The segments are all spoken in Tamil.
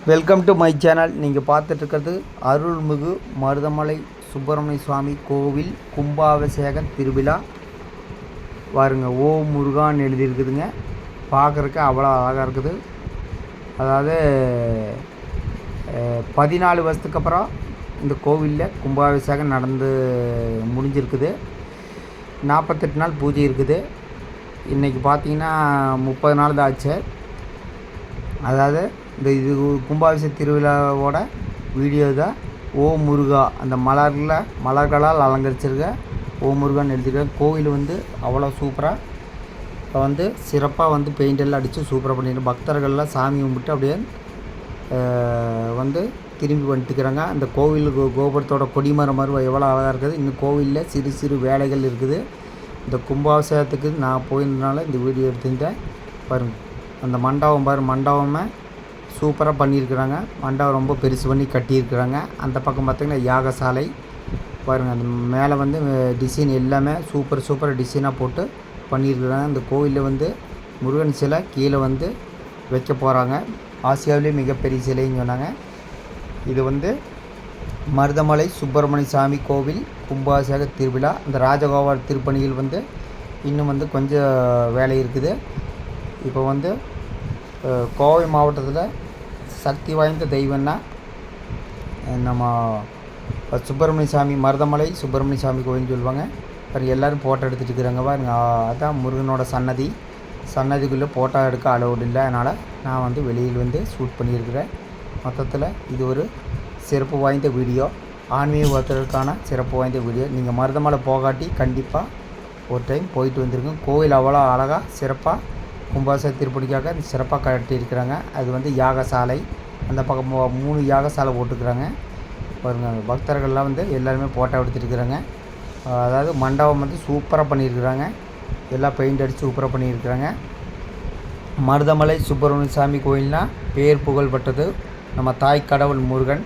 Welcome to my channel. நீங்கள் பார்த்துட்ருக்கிறது அருள்மிகு மருதமலை சுப்பிரமணிய சுவாமி கோவில் கும்பாபிஷேக திருவிழா. பாருங்க, ஓ முருகான்னு எழுதியிருக்குதுங்க. பார்க்குறக்கு அவ்வளோ அழகாக இருக்குது. அதாவது 14 வருஷத்துக்கு அப்புறம் இந்த கோவிலில் கும்பாபிஷேகம் நடந்து முடிஞ்சிருக்குது. 48 நாள் பூஜை இருக்குது. இன்றைக்கி பார்த்திங்கன்னா 30 நாள் தான் ஆச்சு. அதாவது இந்த இது கும்பாபிஷேக திருவிழாவோட வீடியோ தான். ஓ முருகா அந்த மலர்களால் அலங்கரிச்சிருக்க ஓ முருகான்னு எழுதியிருக்க கோவில் அவ்வளோ சூப்பராக சிறப்பாக பெயிண்டெல்லாம் அடித்து சூப்பராக பண்ணிட்டு பக்தர்கள்லாம் சாமி கும்பிட்டு அப்படியே திரும்பி வந்துட்டுக்கிறாங்க. அந்த கோவில் கோபுரத்தோட கொடிமரம் மாதிரி எவ்வளோ அழகாக இருக்குது. இன்னும் கோவிலில் சிறு சிறு வேலைகள் இருக்குது. இந்த கும்பாபிஷேகத்துக்கு நான் போயிருந்தனால இந்த வீடியோ எடுத்துட்டேன். பாருங்கள், அந்த மண்டபமே சூப்பராக பண்ணியிருக்கிறாங்க. மண்டபம் ரொம்ப பெருசு பண்ணி கட்டியிருக்கிறாங்க. அந்த பக்கம் பார்த்திங்கன்னா யாகசாலை பாருங்கள். அந்த மேலே டிசைன் எல்லாமே சூப்பராக டிசைனாக போட்டு பண்ணியிருக்கிறாங்க. இந்த கோவிலில் முருகன் சிலை கீழே வைக்க போகிறாங்க. ஆசியாவிலே மிகப்பெரிய சிலைன்னு சொன்னாங்க. இது மருதமலை சுப்பிரமணிய சாமி கோவில் கும்பாபிஷேக திருவிழா. இந்த ராஜகோபால திருப்பணிகள் இன்னும் கொஞ்சம் வேலை இருக்குது. இப்போ கோவை மாவட்டத்தில் சக்தி வாய்ந்த தெய்வம்னா நம்ம சுப்பிரமணிய சாமி, மருதமலை சுப்பிரமணிய சாமி கோவில்னு சொல்லுவாங்க. அப்புறம் எல்லோரும் ஃபோட்டோ எடுத்துகிட்டு இருக்கிறாங்க பாருங்க. அதான் முருகனோட சன்னதிக்குள்ளே ஃபோட்டோ எடுக்க அலோடு இல்லை. அதனால் நான் வெளியில் ஷூட் பண்ணியிருக்கிறேன். மொத்தத்தில் இது ஒரு சிறப்பு வாய்ந்த வீடியோ, ஆன்மீகத்திற்கான சிறப்பு வாய்ந்த வீடியோ. நீங்கள் மருதமலை போகாட்டி கண்டிப்பாக ஒரு டைம் போயிட்டு வந்துருங்க. கோவில் அவ்வளோ அழகாக சிறப்பாக கும்பாபிஷேக திருப்பணிக்காக சிறப்பாக கட்டியிருக்கிறாங்க. அது யாகசாலை, அந்த பக்கம் 3 யாகசாலை போட்டுக்கிறாங்க பாருங்கள். பக்தர்கள்லாம் எல்லாருமே ஃபோட்டோ எடுத்துருக்குறாங்க. அதாவது மண்டபம் சூப்பராக பண்ணியிருக்கிறாங்க. எல்லாம் பெயிண்ட் அடித்து சூப்பராக பண்ணியிருக்கிறாங்க. மருதமலை சுப்பிரமணிய சாமி கோயில்னால் பேர் புகழ்பெற்றது நம்ம தாய் கடவுள் முருகன்.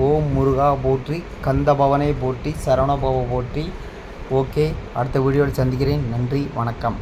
ஓம் முருகா போற்றி, கந்த பவனை போற்றி, சரவணபவ போற்றி. ஓகே, அடுத்த வீடியோவில் சந்திக்கிறேன். நன்றி, வணக்கம்.